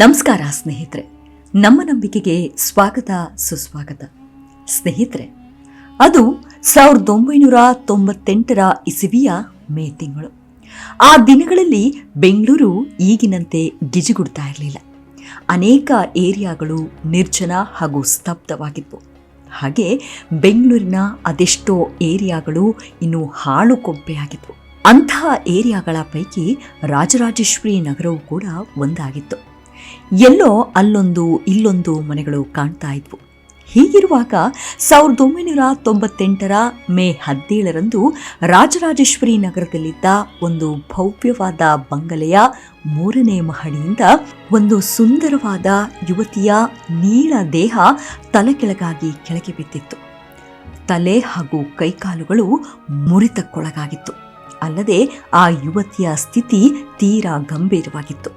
ನಮಸ್ಕಾರ ಸ್ನೇಹಿತರೆ, ನಮ್ಮ ನಂಬಿಕೆಗೆ ಸ್ವಾಗತ ಸುಸ್ವಾಗತ. ಸ್ನೇಹಿತರೆ, ಅದು 1998 ಇಸವಿಯ ಮೇ ತಿಂಗಳು. ಆ ದಿನಗಳಲ್ಲಿ ಬೆಂಗಳೂರು ಈಗಿನಂತೆ ಗಿಜಿಗುಡ್ತಾ ಇರಲಿಲ್ಲ. ಅನೇಕ ಏರಿಯಾಗಳು ನಿರ್ಜನ ಹಾಗೂ ಸ್ತಬ್ಧವಾಗಿದ್ವು. ಹಾಗೆ ಬೆಂಗಳೂರಿನ ಅದೆಷ್ಟೋ ಏರಿಯಾಗಳು ಇನ್ನು ಹಾಳು ಕೊಂಪೆಯಾಗಿದ್ವು. ಅಂಥ ಏರಿಯಾಗಳ ಪೈಕಿ ರಾಜರಾಜೇಶ್ವರಿ ನಗರವೂ ಕೂಡ ಒಂದಾಗಿತ್ತು. ಎಲ್ಲೋ ಅಲ್ಲೊಂದು ಇಲ್ಲೊಂದು ಮನೆಗಳು ಕಾಣ್ತಾ ಇದ್ವು. ಹೀಗಿರುವಾಗ 1998 ಮೇ 17 ರಾಜರಾಜೇಶ್ವರಿ ನಗರದಲ್ಲಿದ್ದ ಒಂದು ಭವ್ಯವಾದ ಬಂಗಲೆಯ 3ನೇ ಮಹಡಿಯಿಂದ ಒಂದು ಸುಂದರವಾದ ಯುವತಿಯ ನೀಳ ದೇಹ ತಲೆಕೆಳಗಾಗಿ ಕೆಳಗೆ ಬಿದ್ದಿತ್ತು. ತಲೆ ಹಾಗೂ ಕೈಕಾಲುಗಳು ಮುರಿತಕ್ಕೊಳಗಾಗಿತ್ತು. ಅಲ್ಲದೆ ಆ ಯುವತಿಯ ಸ್ಥಿತಿ ತೀರಾ ಗಂಭೀರವಾಗಿತ್ತು.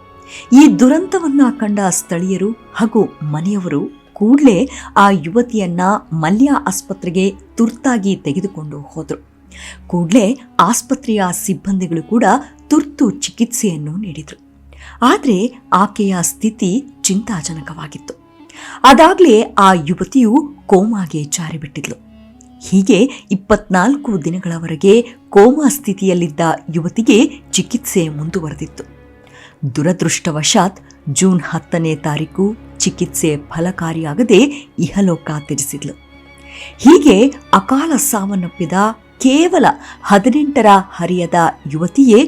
ಈ ದುರಂತವನ್ನ ಕಂಡ ಸ್ಥಳೀಯರು ಹಾಗೂ ಮನೆಯವರು ಕೂಡಲೇ ಆ ಯುವತಿಯನ್ನ ಮಲ್ಯ ಆಸ್ಪತ್ರೆಗೆ ತುರ್ತಾಗಿ ತೆಗೆದುಕೊಂಡು ಹೋದರು. ಕೂಡಲೇ ಆಸ್ಪತ್ರೆಯ ಸಿಬ್ಬಂದಿಗಳು ಕೂಡ ತುರ್ತು ಚಿಕಿತ್ಸೆಯನ್ನು ನೀಡಿದರು. ಆದರೆ ಆಕೆಯ ಸ್ಥಿತಿ ಚಿಂತಾಜನಕವಾಗಿತ್ತು. ಅದಾಗಲೇ ಆ ಯುವತಿಯು ಕೋಮಾಗೆ ಜಾರಿಬಿಟ್ಟಿದ್ಲು. ಹೀಗೆ 24 ದಿನಗಳವರೆಗೆ ಕೋಮಾ ಸ್ಥಿತಿಯಲ್ಲಿದ್ದ ಯುವತಿಗೆ ಚಿಕಿತ್ಸೆ ಮುಂದುವರೆದಿತ್ತು. ದುರದೃಷ್ಟವಶಾತ್ ಜೂನ್ 10 ಚಿಕಿತ್ಸೆ ಫಲಕಾರಿಯಾಗದೆ ಇಹಲೋಕ ತ್ಯಜಿಸಿದ್ಲು. ಹೀಗೆ ಅಕಾಲ ಸಾವನ್ನಪ್ಪಿದ ಕೇವಲ 18 ಹರಿಯದ ಯುವತಿಯೇ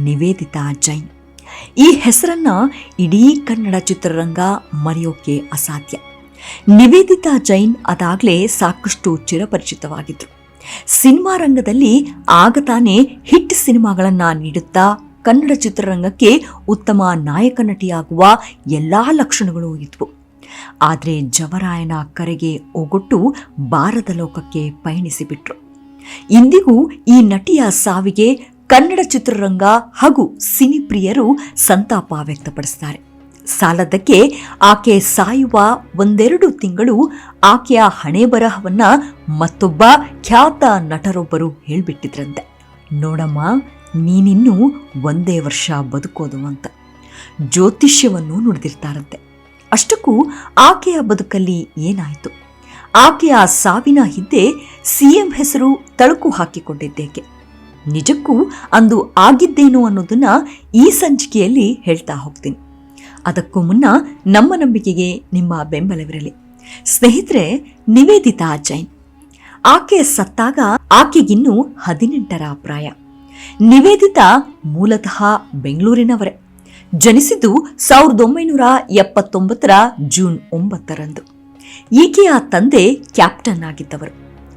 ನಿವೇದಿತಾ ಜೈನ್. ಈ ಹೆಸರನ್ನ ಇಡೀ ಕನ್ನಡ ಚಿತ್ರರಂಗ ಮರೆಯೋಕೆ ಅಸಾಧ್ಯ. ನಿವೇದಿತಾ ಜೈನ್ ಅದಾಗಲೇ ಸಾಕಷ್ಟು ಚಿರಪರಿಚಿತವಾಗಿದ್ರು. ಸಿನಿಮಾ ರಂಗದಲ್ಲಿ ಆಗ ತಾನೇ ಹಿಟ್ ಸಿನಿಮಾಗಳನ್ನ ನೀಡುತ್ತಾ ಕನ್ನಡ ಚಿತ್ರರಂಗಕ್ಕೆ ಉತ್ತಮ ನಾಯಕ ನಟಿಯಾಗುವ ಎಲ್ಲಾ ಲಕ್ಷಣಗಳು ಇದ್ವು. ಆದರೆ ಜವರಾಯನ ಕರೆಗೆ ಓಗೊಟ್ಟು ಬಾರದ ಲೋಕಕ್ಕೆ ಪಯಣಿಸಿಬಿಟ್ರು. ಇಂದಿಗೂ ಈ ನಟಿಯ ಸಾವಿಗೆ ಕನ್ನಡ ಚಿತ್ರರಂಗ ಹಾಗೂ ಸಿನಿಪ್ರಿಯರು ಸಂತಾಪ ವ್ಯಕ್ತಪಡಿಸ್ತಾರೆ. ಸಾಲದಕ್ಕೆ ಆಕೆ ಸಾಯುವ 1-2 ತಿಂಗಳು ಆಕೆಯ ಹಣೆ ಬರಹವನ್ನ ಮತ್ತೊಬ್ಬ ಖ್ಯಾತ ನಟರೊಬ್ಬರು ಹೇಳ್ಬಿಟ್ಟಿದ್ರಂತೆ. ನೋಡಮ್ಮ, ನೀನಿನ್ನೂ 1 ವರ್ಷ ಬದುಕೋದು ಅಂತ ಜ್ಯೋತಿಷ್ಯವನ್ನು ನುಡಿದಿರ್ತಾರಂತೆ. ಅಷ್ಟಕ್ಕೂ ಆಕೆಯ ಬದುಕಲ್ಲಿ ಏನಾಯಿತು? ಆಕೆಯ ಸಾವಿನ ಹಿಂದೆ ಸಿಎಂ ಹೆಸರು ತಳುಕು ಹಾಕಿಕೊಂಡಿದ್ದೇಕೆ? ನಿಜಕ್ಕೂ ಅಂದು ಆಗಿದ್ದೇನೋ ಅನ್ನೋದನ್ನ ಈ ಸಂಚಿಕೆಯಲ್ಲಿ ಹೇಳ್ತಾ ಹೋಗ್ತೀನಿ. ಅದಕ್ಕೂ ಮುನ್ನ ನಮ್ಮ ನಂಬಿಕೆಗೆ ನಿಮ್ಮ ಬೆಂಬಲವಿರಲಿ. ಸ್ನೇಹಿತರೆ, ನಿವೇದಿತಾ ಜೈನ್ ಆಕೆ ಸತ್ತಾಗ ಆಕೆಗಿನ್ನೂ 18 ಪ್ರಾಯ. ನಿವೇದಿತಾ ಮೂಲತಃ ಬೆಂಗಳೂರಿನವರೇ. ಜನಿಸಿದ್ದು 1979 ಜೂನ್ 9 ಈಕೆಯ ತಂದೆ ಕ್ಯಾಪ್ಟನ್ ಆಗಿದ್ದವರು.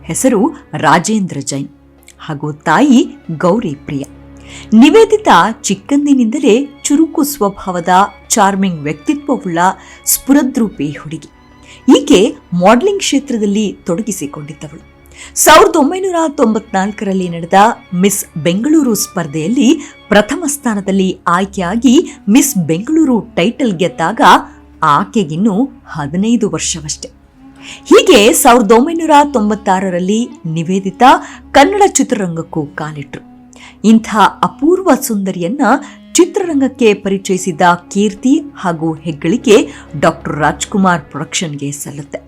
ಹೆಸರು ರಾಜೇಂದ್ರ ಜೈನ್ ಹಾಗೂ ತಾಯಿ ಗೌರಿ ಪ್ರಿಯ. ನಿವೇದಿತಾ ಚಿಕ್ಕಂದಿನಿಂದಲೇ ಚುರುಕು ಸ್ವಭಾವದ ಚಾರ್ಮಿಂಗ್ ವ್ಯಕ್ತಿತ್ವವುಳ್ಳ ಸ್ಫುರದ್ರೂಪಿ ಹುಡುಗಿ. ಈಕೆ ಮಾಡೆಲಿಂಗ್ ಕ್ಷೇತ್ರದಲ್ಲಿ ತೊಡಗಿಸಿಕೊಂಡಿದ್ದವಳು. 1994 ನಡೆದ ಮಿಸ್ ಬೆಂಗಳೂರು ಸ್ಪರ್ಧೆಯಲ್ಲಿ ಪ್ರಥಮ ಸ್ಥಾನದಲ್ಲಿ ಆಯ್ಕೆಯಾಗಿ ಮಿಸ್ ಬೆಂಗಳೂರು ಟೈಟಲ್ ಗೆದ್ದಾಗ ಆಕೆಗಿನ್ನೂ 15 ವರ್ಷವಷ್ಟೆ. ಹೀಗೆ 1996 ನಿವೇದಿತಾ ಕನ್ನಡ ಚಿತ್ರರಂಗಕ್ಕೂ ಕಾಲಿಟ್ರು. ಇಂಥ ಅಪೂರ್ವ ಸುಂದರಿಯನ್ನ ಚಿತ್ರರಂಗಕ್ಕೆ ಪರಿಚಯಿಸಿದ ಕೀರ್ತಿ ಹಾಗೂ ಹೆಗ್ಗಳಿಕೆ ಡಾಕ್ಟರ್ ರಾಜ್ಕುಮಾರ್ ಪ್ರೊಡಕ್ಷನ್ಗೆ ಸಲ್ಲುತ್ತೆ.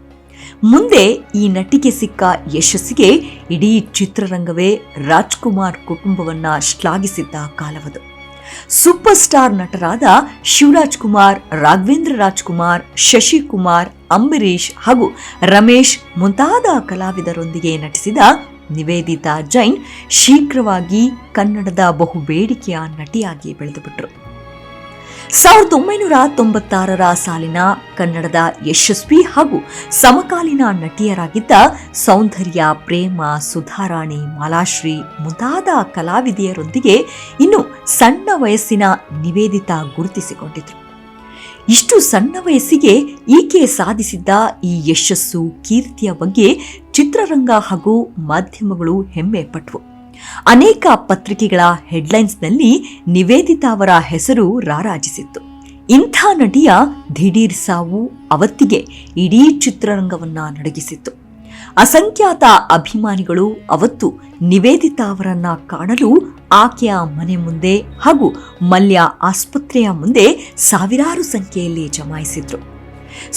ಮುಂದೆ ಈ ನಟಿಗೆ ಸಿಕ್ಕ ಯಶಸ್ಸಿಗೆ ಇಡೀ ಚಿತ್ರರಂಗವೇ ರಾಜ್ಕುಮಾರ್ ಕುಟುಂಬವನ್ನ ಶ್ಲಾಘಿಸಿದ್ದ ಕಾಲವದು. ಸೂಪರ್ ಸ್ಟಾರ್ ನಟರಾದ ಶಿವರಾಜ್ ಕುಮಾರ್, ರಾಘವೇಂದ್ರ ರಾಜ್ಕುಮಾರ್, ಶಶಿಕುಮಾರ್, ಅಂಬರೀಶ್ ಹಾಗೂ ರಮೇಶ್ ಮುಂತಾದ ಕಲಾವಿದರೊಂದಿಗೆ ನಟಿಸಿದ ನಿವೇದಿತಾ ಜೈನ್ ಶೀಘ್ರವಾಗಿ ಕನ್ನಡದ ಬಹುಬೇಡಿಕೆಯ ನಟಿಯಾಗಿ ಬೆಳೆದುಬಿಟ್ರು. 1996 ಸಾಲಿನ ಕನ್ನಡದ ಯಶಸ್ವಿ ಹಾಗೂ ಸಮಕಾಲೀನ ನಟಿಯರಾಗಿದ್ದ ಸೌಂದರ್ಯ, ಪ್ರೇಮ, ಸುಧಾರಾಣಿ, ಮಾಲಾಶ್ರೀ ಮುಂತಾದ ಕಲಾವಿದೆಯರೊಂದಿಗೆ ಇನ್ನು ಸಣ್ಣ ವಯಸ್ಸಿನ ನಿವೇದಿತಾ ಗುರುತಿಸಿಕೊಂಡಿದ್ರು. ಇಷ್ಟು ಸಣ್ಣ ವಯಸ್ಸಿಗೆ ಈಕೆ ಸಾಧಿಸಿದ್ದ ಈ ಯಶಸ್ಸು, ಕೀರ್ತಿಯ ಬಗ್ಗೆ ಚಿತ್ರರಂಗ ಹಾಗೂ ಮಾಧ್ಯಮಗಳು ಹೆಮ್ಮೆ ಪಟ್ವು. ಅನೇಕ ಪತ್ರಿಕೆಗಳ ಹೆಡ್ಲೈನ್ಸ್ನಲ್ಲಿ ನಿವೇದಿತಾ ಅವರ ಹೆಸರು ರಾರಾಜಿಸಿತ್ತು. ಇಂಥ ನಟಿಯ ದಿಢೀರ್ ಸಾವು ಅವತ್ತಿಗೆ ಇಡೀ ಚಿತ್ರರಂಗವನ್ನ ನಡಗಿಸಿತ್ತು. ಅಸಂಖ್ಯಾತ ಅಭಿಮಾನಿಗಳು ಅವತ್ತು ನಿವೇದಿತಾ ಅವರನ್ನ ಕಾಣಲು ಆಕೆಯ ಮನೆ ಮುಂದೆ ಹಾಗೂ ಮಲ್ಯ ಆಸ್ಪತ್ರೆಯ ಮುಂದೆ ಸಾವಿರಾರು ಸಂಖ್ಯೆಯಲ್ಲಿ ಜಮಾಯಿಸಿದ್ರು.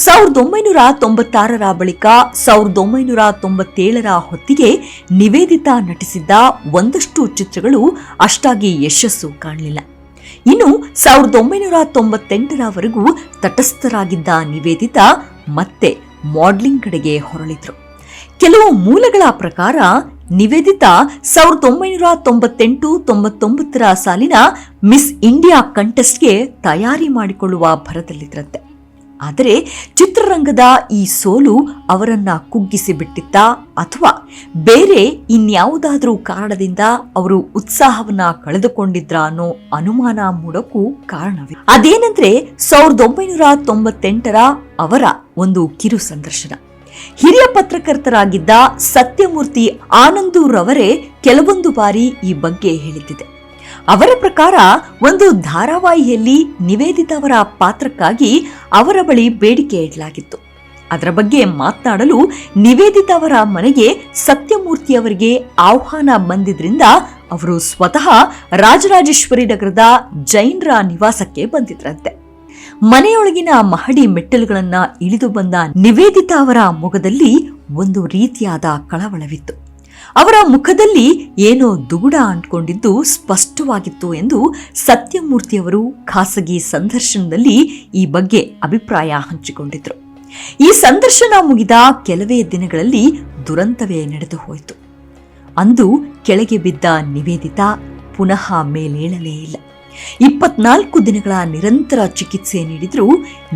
1996ರ ಬಳಿಕ 1997ರ ಹೊತ್ತಿಗೆ ನಿವೇದಿತಾ ನಟಿಸಿದ್ದ ಒಂದಷ್ಟು ಚಿತ್ರಗಳು ಅಷ್ಟಾಗಿ ಯಶಸ್ಸು ಕಾಣಲಿಲ್ಲ. ಇನ್ನು 1998ರವರೆಗೂ ತಟಸ್ಥರಾಗಿದ್ದ ನಿವೇದಿತಾ ಮತ್ತೆ ಮಾಡಲಿಂಗ್ ಕಡೆಗೆ ಹೊರಳಿದ್ರು. ಕೆಲವು ಮೂಲಗಳ ಪ್ರಕಾರ ನಿವೇದಿತಾ 1998-99ರ ಸಾಲಿನ ಮಿಸ್ ಇಂಡಿಯಾ ಕಂಟೆಸ್ಟ್ಗೆ ತಯಾರಿ ಮಾಡಿಕೊಳ್ಳುವ ಭರದಲ್ಲಿದ್ರಂತೆ. ಆದರೆ ಚಿತ್ರರಂಗದ ಈ ಸೋಲು ಅವರನ್ನ ಕುಗ್ಗಿಸಿ ಬಿಟ್ಟಿತ್ತಾ ಅಥವಾ ಬೇರೆ ಇನ್ಯಾವುದಾದ್ರೂ ಕಾರಣದಿಂದ ಅವರು ಉತ್ಸಾಹವನ್ನ ಕಳೆದುಕೊಂಡಿದ್ರ ಅನ್ನೋ ಅನುಮಾನ ಮೂಡಕ್ಕೂ ಕಾರಣವೇ. ಅದೇನೆಂದ್ರೆ 1998ರ ಅವರ ಒಂದು ಕಿರು ಸಂದರ್ಶನ. ಹಿರಿಯ ಪತ್ರಕರ್ತರಾಗಿದ್ದ ಸತ್ಯಮೂರ್ತಿ ಆನಂದೂರವರೇ ಕೆಲವೊಂದು ಬಾರಿ ಈ ಬಗ್ಗೆ ಹೇಳಿದ್ದಿದೆ. ಅವರ ಪ್ರಕಾರ ಒಂದು ಧಾರಾವಾಹಿಯಲ್ಲಿ ನಿವೇದಿತಾ ಅವರ ಪಾತ್ರಕ್ಕಾಗಿ ಅವರ ಬಳಿ ಬೇಡಿಕೆ ಇಡಲಾಗಿತ್ತು. ಅದರ ಬಗ್ಗೆ ಮಾತನಾಡಲು ನಿವೇದಿತಾ ಅವರ ಮನೆಗೆ ಸತ್ಯಮೂರ್ತಿ ಅವರಿಗೆ ಆಹ್ವಾನ ಬಂದಿದ್ರಿಂದ ಅವರು ಸ್ವತಃ ರಾಜರಾಜೇಶ್ವರಿ ನಗರದ ಜೈನ್ರ ನಿವಾಸಕ್ಕೆ ಬಂದಿದ್ರಂತೆ. ಮನೆಯೊಳಗಿನ ಮಹಡಿ ಮೆಟ್ಟಲುಗಳನ್ನ ಇಳಿದು ಬಂದ ನಿವೇದಿತಾ ಅವರ ಮೊಗದಲ್ಲಿ ಒಂದು ರೀತಿಯಾದ ಕಳವಳವಿತ್ತು. ಅವರ ಮುಖದಲ್ಲಿ ಏನೋ ದುಗುಡ ಅಂಟ್ಕೊಂಡಿದ್ದು ಸ್ಪಷ್ಟವಾಗಿತ್ತು ಎಂದು ಸತ್ಯಮೂರ್ತಿಯವರು ಖಾಸಗಿ ಸಂದರ್ಶನದಲ್ಲಿ ಈ ಬಗ್ಗೆ ಅಭಿಪ್ರಾಯ ಹಂಚಿಕೊಂಡಿದ್ರು. ಈ ಸಂದರ್ಶನ ಮುಗಿದ ಕೆಲವೇ ದಿನಗಳಲ್ಲಿ ದುರಂತವೇ ನಡೆದು ಹೋಯಿತು. ಅಂದು ಕೆಳಗೆ ಬಿದ್ದ ನಿವೇದಿತಾ ಪುನಃ ಮೇಲೇಳಲೇ ಇಲ್ಲ. 24 ದಿನಗಳ ನಿರಂತರ ಚಿಕಿತ್ಸೆ ನೀಡಿದ್ರೂ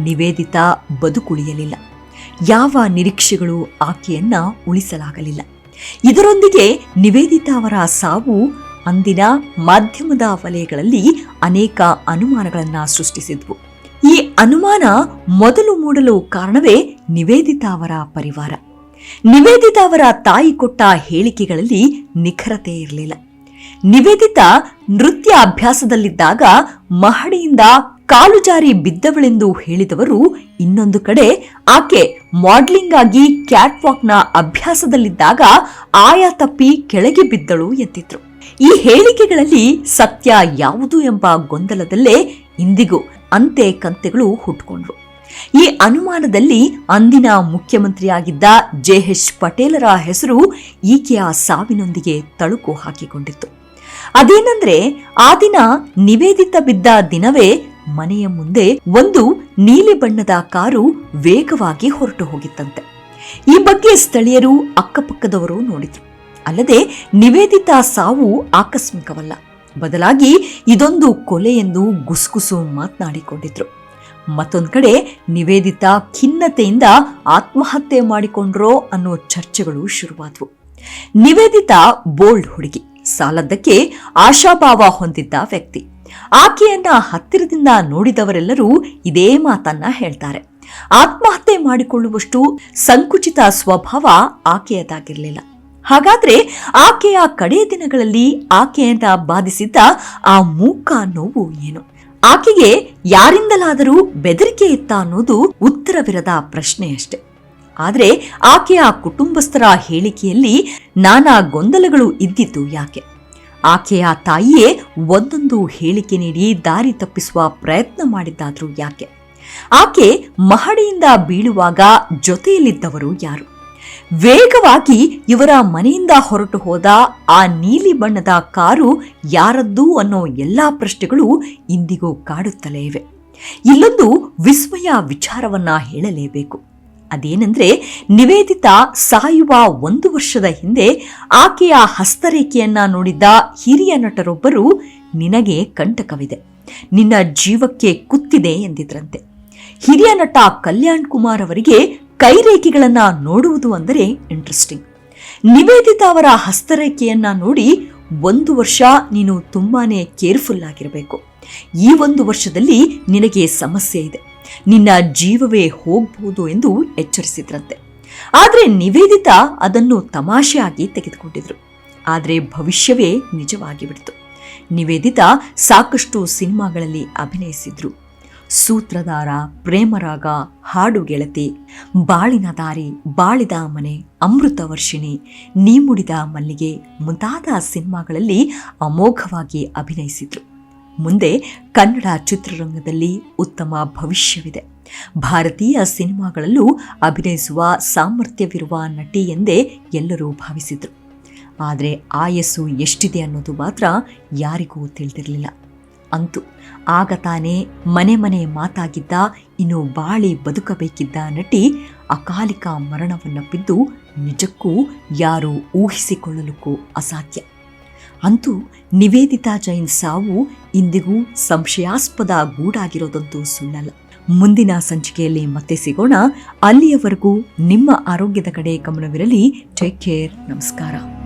ನಿವೇದಿತಾ ಬದುಕುಳಿಯಲಿಲ್ಲ. ಯಾವ ನಿರೀಕ್ಷೆಗಳು ಆಕೆಯನ್ನ ಉಳಿಸಲಾಗಲಿಲ್ಲ. ಇದರೊಂದಿಗೆ ನಿವೇದಿತಾ ಅವರ ಸಾವು ಅಂದಿನ ಮಾಧ್ಯಮದ ವಲಯಗಳಲ್ಲಿ ಅನೇಕ ಅನುಮಾನಗಳನ್ನ ಸೃಷ್ಟಿಸಿದ್ವು. ಈ ಅನುಮಾನ ಮೊದಲು ಮೂಡಲು ಕಾರಣವೇ ನಿವೇದಿತಾ ಅವರ ಪರಿವಾರ. ನಿವೇದಿತಾ ಅವರ ತಾಯಿ ಕೊಟ್ಟ ಹೇಳಿಕೆಗಳಲ್ಲಿ ನಿಖರತೆ ಇರಲಿಲ್ಲ. ನಿವೇದಿತಾ ನೃತ್ಯ ಅಭ್ಯಾಸದಲ್ಲಿದ್ದಾಗ ಮಹಡಿಯಿಂದ ಕಾಲು ಜಾರಿ ಬಿದ್ದವಳೆಂದು ಹೇಳಿದವರು ಇನ್ನೊಂದು ಕಡೆ ಆಕೆ ಮಾಡಲಿಂಗ್ ಆಗಿ ಕ್ಯಾಟ್ ವಾಕ್ನ ಅಭ್ಯಾಸದಲ್ಲಿದ್ದಾಗ ಆಯಾ ತಪ್ಪಿ ಕೆಳಗೆ ಬಿದ್ದಳು ಎಂದಿದ್ರು. ಈ ಹೇಳಿಕೆಗಳಲ್ಲಿ ಸತ್ಯ ಯಾವುದು ಎಂಬ ಗೊಂದಲದಲ್ಲೇ ಇಂದಿಗೂ ಅಂತೆ ಕಂತೆಗಳು ಹುಟ್ಟುಕೊಂಡ್ರು. ಈ ಅನುಮಾನದಲ್ಲಿ ಅಂದಿನ ಮುಖ್ಯಮಂತ್ರಿಯಾಗಿದ್ದ ಜೆ.ಎಚ್. ಪಟೇಲರ ಹೆಸರು ಈಕೆಯ ಸಾವಿನೊಂದಿಗೆ ತಳುಕು ಹಾಕಿಕೊಂಡಿತ್ತು. ಅದೇನೆಂದ್ರೆ ಆ ದಿನ ನಿವೇದಿತಾ ಬಿದ್ದ ದಿನವೇ ಮನೆಯ ಮುಂದೆ ಒಂದು ನೀಲಿ ಬಣ್ಣದ ಕಾರು ವೇಗವಾಗಿ ಹೊರಟು ಹೋಗಿತ್ತಂತೆ. ಈ ಬಗ್ಗೆ ಸ್ಥಳೀಯರು ಅಕ್ಕಪಕ್ಕದವರು ನೋಡಿದ್ರು. ಅಲ್ಲದೆ ನಿವೇದಿತಾ ಸಾವು ಆಕಸ್ಮಿಕವಲ್ಲ, ಬದಲಾಗಿ ಇದೊಂದು ಕೊಲೆ ಎಂದು ಗುಸುಗುಸು ಮಾತನಾಡಿಕೊಂಡಿದ್ರು. ಮತ್ತೊಂದು ಕಡೆ ನಿವೇದಿತಾ ಖಿನ್ನತೆಯಿಂದ ಆತ್ಮಹತ್ಯೆ ಮಾಡಿಕೊಂಡ್ರೋ ಅನ್ನೋ ಚರ್ಚೆಗಳು ಶುರುವಾದವು. ನಿವೇದಿತಾ ಬೋಲ್ಡ್ ಹುಡುಗಿ, ಸಾಲದ್ದಕ್ಕೆ ಆಶಾಭಾವ ಹೊಂದಿದ್ದ ವ್ಯಕ್ತಿ. ಆಕೆಯನ್ನ ಹತ್ತಿರದಿಂದ ನೋಡಿದವರೆಲ್ಲರೂ ಇದೇ ಮಾತನ್ನ ಹೇಳ್ತಾರೆ. ಆತ್ಮಹತ್ಯೆ ಮಾಡಿಕೊಳ್ಳುವಷ್ಟು ಸಂಕುಚಿತ ಸ್ವಭಾವ ಆಕೆಯದಾಗಿರಲಿಲ್ಲ. ಹಾಗಾದ್ರೆ ಆಕೆಯ ಕಡೆ ದಿನಗಳಲ್ಲಿ ಆಕೆಯನ್ನ ಬಾಧಿಸಿದ್ದ ಆ ಮೂಕ ನೋವು ಏನು? ಆಕೆಗೆ ಯಾರಿಂದಲಾದರೂ ಬೆದರಿಕೆ ಇತ್ತ ಅನ್ನೋದು ಉತ್ತರವಿರದ ಪ್ರಶ್ನೆಯಷ್ಟೆ. ಆದರೆ ಆಕೆಯ ಕುಟುಂಬಸ್ಥರ ಹೇಳಿಕೆಯಲ್ಲಿ ನಾನಾ ಗೊಂದಲಗಳು ಇದ್ದಿದ್ದು ಯಾಕೆ? ಆಕೆಯ ತಾಯಿಯೇ ಒಂದೊಂದು ಹೇಳಿಕೆ ನೀಡಿ ದಾರಿ ತಪ್ಪಿಸುವ ಪ್ರಯತ್ನ ಮಾಡಿದ್ದಾದ್ರೂ ಯಾಕೆ? ಆಕೆ ಮಹಡಿಯಿಂದ ಬೀಳುವಾಗ ಜೊತೆಯಲ್ಲಿದ್ದವರು ಯಾರು? ವೇಗವಾಗಿ ಇವರ ಮನೆಯಿಂದ ಹೊರಟು ಹೋದ ಆ ನೀಲಿ ಬಣ್ಣದ ಕಾರು ಯಾರದ್ದು ಅನ್ನೋ ಎಲ್ಲಾ ಪ್ರಶ್ನೆಗಳು ಇಂದಿಗೂ ಕಾಡುತ್ತಲೇ ಇವೆ. ಇಲ್ಲೊಂದು ವಿಸ್ಮಯ ವಿಚಾರವನ್ನ ಹೇಳಲೇಬೇಕು. ಅದೇನೆಂದ್ರೆ ನಿವೇದಿತಾ ಸಾಯುವ 1 ವರ್ಷದ ಹಿಂದೆ ಆಕೆಯ ಹಸ್ತರೇಖೆಯನ್ನ ನೋಡಿದ್ದ ಹಿರಿಯ ನಟರೊಬ್ಬರು ನಿನಗೆ ಕಂಟಕವಿದೆ, ನಿನ್ನ ಜೀವಕ್ಕೆ ಕುತ್ತಿದೆ ಎಂದಿದ್ರಂತೆ. ಹಿರಿಯ ನಟ ಕಲ್ಯಾಣ್ ಕುಮಾರ್ ಅವರಿಗೆ ಕೈರೇಖೆಗಳನ್ನ ನೋಡುವುದು ಅಂದರೆ ಇಂಟ್ರೆಸ್ಟಿಂಗ್. ನಿವೇದಿತಾ ಅವರ ಹಸ್ತರೇಖೆಯನ್ನ ನೋಡಿ 1 ವರ್ಷ ನೀನು ತುಂಬಾನೇ ಕೇರ್ಫುಲ್ ಆಗಿರಬೇಕು, ಈ 1 ವರ್ಷದಲ್ಲಿ ನಿನಗೆ ಸಮಸ್ಯೆ ಇದೆ, ನಿನ್ನ ಜೀವವೇ ಹೋಗಬಹುದು ಎಂದು ಎಚ್ಚರಿಸಿದ್ರಂತೆ. ಆದರೆ ನಿವೇದಿತಾ ಅದನ್ನು ತಮಾಷೆಯಾಗಿ ತೆಗೆದುಕೊಂಡಿದ್ರು. ಆದರೆ ಭವಿಷ್ಯವೇ ನಿಜವಾಗಿ ಬಿಡ್ತು. ನಿವೇದಿತಾ ಸಾಕಷ್ಟು ಸಿನಿಮಾಗಳಲ್ಲಿ ಅಭಿನಯಿಸಿದ್ರು. ಸೂತ್ರಧಾರ, ಪ್ರೇಮರಾಗ, ಹಾಡು ಗೆಳತಿ, ಬಾಳಿನ ದಾರಿ, ಬಾಳಿದ ಮನೆ, ಅಮೃತ ವರ್ಷಿಣಿ, ನೀ ಮುಡಿದ ಮಲ್ಲಿಗೆ ಮುಂತಾದ ಸಿನಿಮಾಗಳಲ್ಲಿ ಅಮೋಘವಾಗಿ ಅಭಿನಯಿಸಿದ್ರು. ಮುಂದೆ ಕನ್ನಡ ಚಿತ್ರರಂಗದಲ್ಲಿ ಉತ್ತಮ ಭವಿಷ್ಯವಿದೆ. ಭಾರತೀಯ ಸಿನಿಮಾಗಳಲ್ಲೂ ಅಭಿನಯಿಸುವ ಸಾಮರ್ಥ್ಯವಿರುವ ನಟಿ ಎಂದೇ ಎಲ್ಲರೂ ಭಾವಿಸಿದ್ರು. ಆದರೆ ಆಯಸ್ಸು ಎಷ್ಟಿದೆ ಅನ್ನೋದು ಮಾತ್ರ ಯಾರಿಗೂ ತಿಳಿದಿರಲಿಲ್ಲ. ಅಂತೂ ಆಗ ತಾನೇ ಮನೆ ಮನೆ ಮಾತಾಗಿದ್ದ, ಇನ್ನು ಬಾಳಿ ಬದುಕಬೇಕಿದ್ದ ನಟಿ ಅಕಾಲಿಕ ಮರಣವನ್ನಪ್ಪಿದ್ದು ನಿಜಕ್ಕೂ ಯಾರೂ ಊಹಿಸಿಕೊಳ್ಳಲಿಕ್ಕೂ ಅಸಾಧ್ಯ. ಅಂತೂ ನಿವೇದಿತಾ ಜೈನ್ ಸಾವು ಇಂದಿಗೂ ಸಂಶಯಾಸ್ಪದ ಗೂಡಾಗಿರೋದಂತೂ ಸುಳ್ಳಲ್ಲ. ಮುಂದಿನ ಸಂಚಿಕೆಯಲ್ಲಿ ಮತ್ತೆ ಸಿಗೋಣ. ಅಲ್ಲಿಯವರೆಗೂ ನಿಮ್ಮ ಆರೋಗ್ಯದ ಕಡೆ ಗಮನವಿರಲಿ. Take care. ನಮಸ್ಕಾರ.